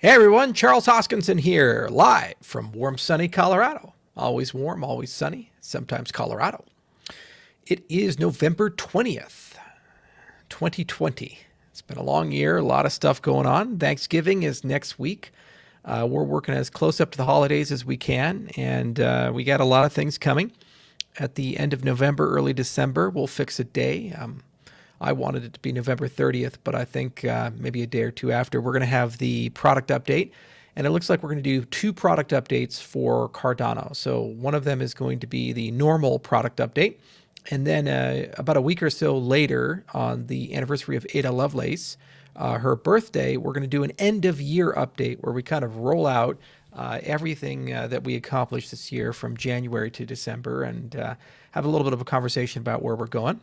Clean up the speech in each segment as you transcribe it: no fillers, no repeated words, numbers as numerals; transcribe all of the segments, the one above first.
Hey everyone, Charles Hoskinson here, live from warm, sunny Colorado. Always warm, always sunny, sometimes Colorado. It is November 20th, 2020. It's been a long year, a lot of stuff going on. Thanksgiving is next week. We're working as close up to the holidays as we can, and we got a lot of things coming. At the end of November, early December, we'll fix a day. I wanted it to be November 30th, but I think maybe a day or two after, we're going to have the product update. And it looks like we're going to do two product updates for Cardano. So one of them is going to be the normal product update. And then about a week or so later, on the anniversary of Ada Lovelace, her birthday, we're going to do an end of year update where we kind of roll out everything that we accomplished this year from January to December and have a little bit of a conversation about where we're going,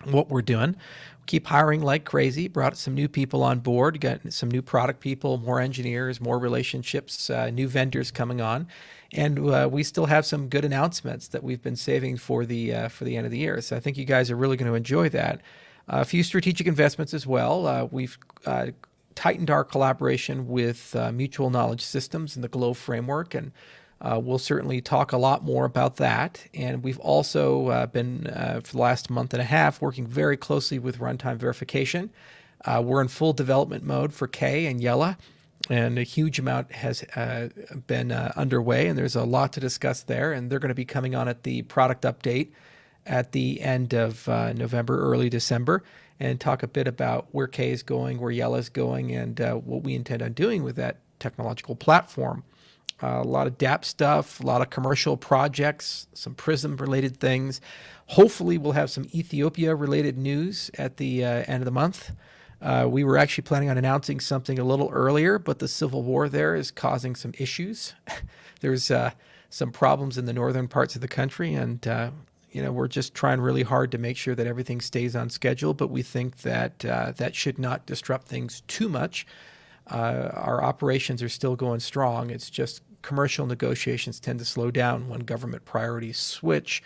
what we're doing. We keep hiring like crazy, brought some new people on board, got some new product people, more engineers, more relationships, new vendors coming on. And we still have some good announcements that we've been saving for the end of the year. So I think you guys are really going to enjoy that. A few strategic investments as well. We've tightened our collaboration with Mutual Knowledge Systems and the Glow framework, and we'll certainly talk a lot more about that. And we've also been, for the last month and a half, working very closely with Runtime Verification. We're in full development mode for K and Yella, and a huge amount has been underway, and there's a lot to discuss there. And they're going to be coming on at the product update at the end of November, early December, and talk a bit about where K is going, where Yella is going, and what we intend on doing with that technological platform. A lot of DApp stuff, a lot of commercial projects, some Prism-related things. Hopefully, we'll have some Ethiopia-related news at the end of the month. We were actually planning on announcing something a little earlier, but the civil war there is causing some issues. There's some problems in the northern parts of the country, and we're just trying really hard to make sure that everything stays on schedule, but we think that that should not disrupt things too much. Our operations are still going strong. It's just commercial negotiations tend to slow down when government priorities switch,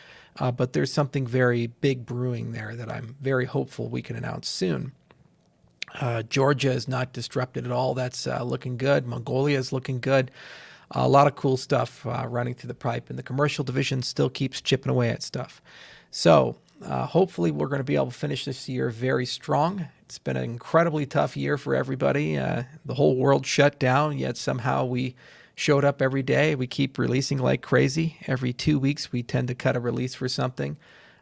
but there's something very big brewing there that I'm very hopeful we can announce soon. Georgia is not disrupted at all. That's looking good. Mongolia is looking good. A lot of cool stuff running through the pipe, and the commercial division still keeps chipping away at stuff. So hopefully we're going to be able to finish this year very strong. It's been an incredibly tough year for everybody. The whole world shut down, yet somehow we showed up every day. We keep releasing like crazy. Every 2 weeks, we tend to cut a release for something.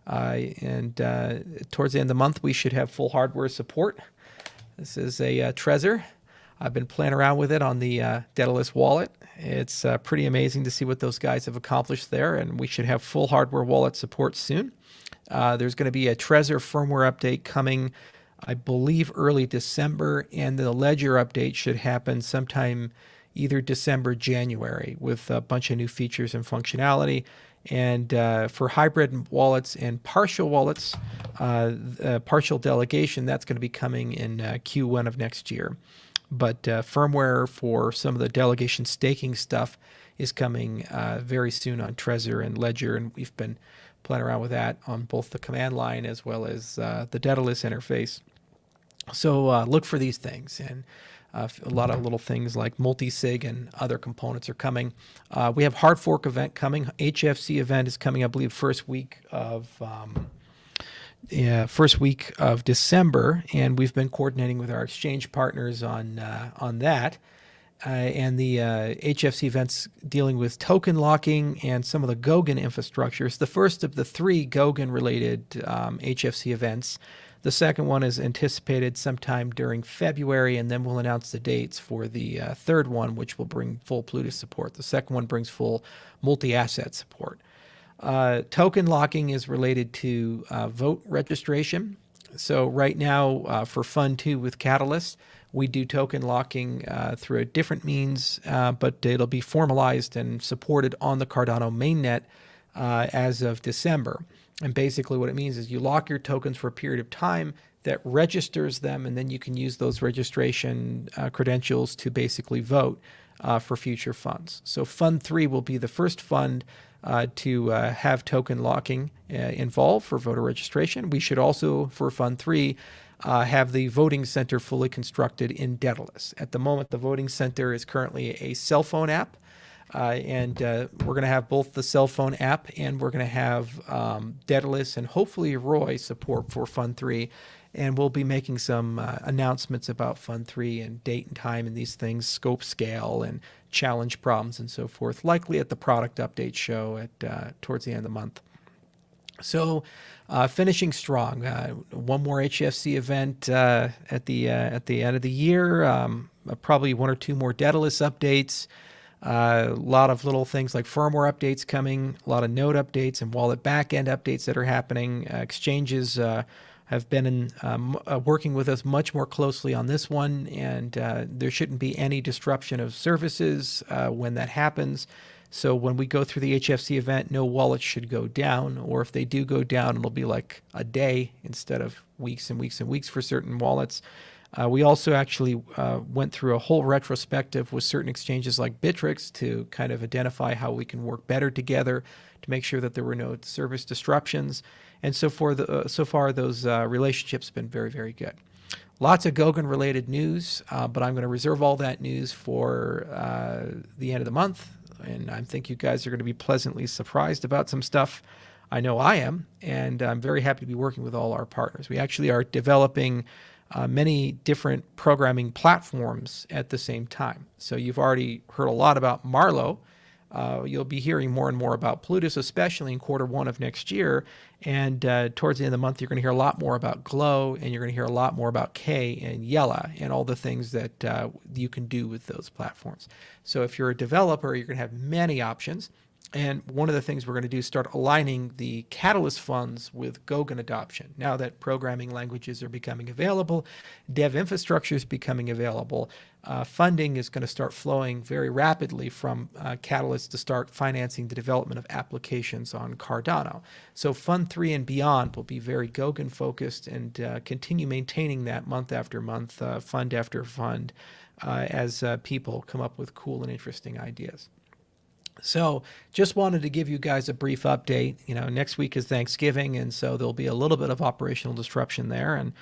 And towards the end of the month, we should have full hardware support. This is a Trezor. I've been playing around with it on the Daedalus wallet. It's pretty amazing to see what those guys have accomplished there, and we should have full hardware wallet support soon. There's going to be a Trezor firmware update coming, I believe, early December, and the Ledger update should happen sometime either December, January, with a bunch of new features and functionality. And for hybrid wallets and partial wallets, partial delegation, that's going to be coming in Q1 of next year. But firmware for some of the delegation staking stuff is coming very soon on Trezor and Ledger, and we've been playing around with that on both the command line as well as the Daedalus interface. So look for these things, and a lot of little things like multi-sig and other components are coming. We have hard fork event coming. HFC event is coming, I believe, first week of December, and we've been coordinating with our exchange partners on that. And the HFC events dealing with token locking and some of the Goguen infrastructure. It's the first of the three Goguen-related HFC events. The second one is anticipated sometime during February, and then we'll announce the dates for the third one, which will bring full Plutus support. The second one brings full multi-asset support. Token locking is related to vote registration. So right now, for Fund 2 with Catalyst, we do token locking through a different means, but it'll be formalized and supported on the Cardano mainnet as of December. And basically what it means is you lock your tokens for a period of time that registers them, and then you can use those registration credentials to basically vote for future funds. So Fund 3 will be the first fund to have token locking involved for voter registration. We should also, for Fund 3, have the voting center fully constructed in Daedalus. At the moment, the voting center is currently a cell phone app. And we're going to have both the cell phone app and we're going to have Daedalus and hopefully Roy support for Fund 3. And we'll be making some announcements about Fund 3 and date and time and these things, scope, scale, and challenge problems and so forth, likely at the product update show at towards the end of the month. So finishing strong. One more HFC event at the end of the year. Probably one or two more Daedalus updates. A lot of little things like firmware updates coming, a lot of node updates and wallet backend updates that are happening. Exchanges have been working with us much more closely on this one, and there shouldn't be any disruption of services when that happens. So when we go through the HFC event, no wallets should go down, or if they do go down, it'll be like a day instead of weeks and weeks and weeks for certain wallets. We also actually went through a whole retrospective with certain exchanges like Bittrex to kind of identify how we can work better together to make sure that there were no service disruptions. And so far, those relationships have been very, very good. Lots of Goguen-related news, but I'm going to reserve all that news for the end of the month. And I think you guys are going to be pleasantly surprised about some stuff. I know I am, and I'm very happy to be working with all our partners. We actually are developing many different programming platforms at the same time. So you've already heard a lot about Marlowe. You'll be hearing more and more about Plutus, especially in Q1 of next year. And towards the end of the month, you're going to hear a lot more about Glow, and you're going to hear a lot more about K and Yella and all the things that you can do with those platforms. So if you're a developer, you're going to have many options. And one of the things we're going to do is start aligning the Catalyst funds with Goguen adoption. Now that programming languages are becoming available, dev infrastructure is becoming available, funding is going to start flowing very rapidly from Catalyst to start financing the development of applications on Cardano. So Fund 3 and beyond will be very Goguen focused and continue maintaining that month after month, fund after fund, as people come up with cool and interesting ideas. So just wanted to give you guys a brief update. You know, next week is Thanksgiving, and so there'll be a little bit of operational disruption there. And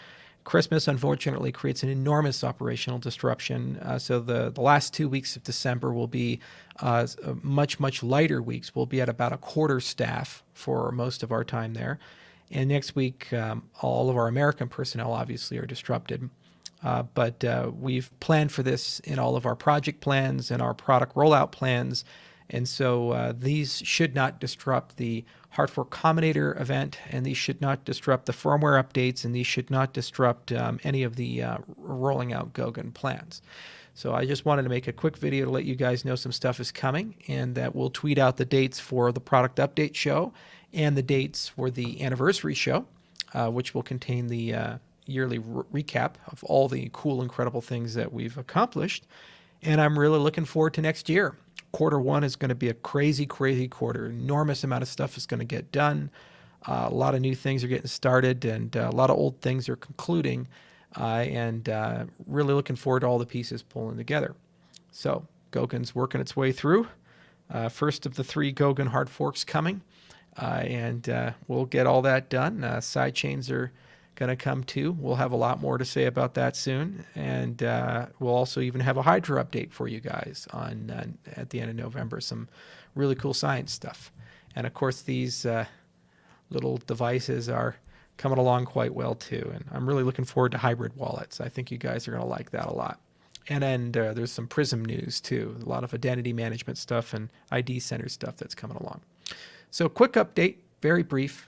Christmas, unfortunately, creates an enormous operational disruption. So the last 2 weeks of December will be much, much lighter weeks. We'll be at about a quarter staff for most of our time there. And next week, all of our American personnel obviously are disrupted. But we've planned for this in all of our project plans and our product rollout plans. And so these should not disrupt the Hard Fork Combinator event, and these should not disrupt the firmware updates, and these should not disrupt any of the rolling out Goguen plans. So I just wanted to make a quick video to let you guys know some stuff is coming, and that we'll tweet out the dates for the product update show and the dates for the anniversary show, which will contain the yearly recap of all the cool, incredible things that we've accomplished. And I'm really looking forward to next year. Q1 is going to be a crazy, crazy quarter. Enormous amount of stuff is going to get done. A lot of new things are getting started, and a lot of old things are concluding. And really looking forward to all the pieces pulling together. So Goggen's working its way through. First of the 3 Goguen hard forks coming. And we'll get all that done. Side chains are going to come too. We'll have a lot more to say about that soon, and we'll also even have a Hydra update for you guys on at the end of November. Some really cool science stuff, and of course these little devices are coming along quite well too. And I'm really looking forward to hybrid wallets. I think you guys are going to like that a lot. And then there's some Prism news too. A lot of identity management stuff and ID center stuff that's coming along. So quick update, very brief.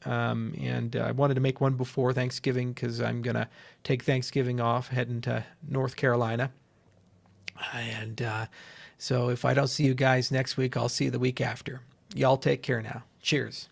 And I wanted to make one before Thanksgiving because I'm going to take Thanksgiving off, heading to North Carolina. And so if I don't see you guys next week, I'll see you the week after. Y'all take care now. Cheers.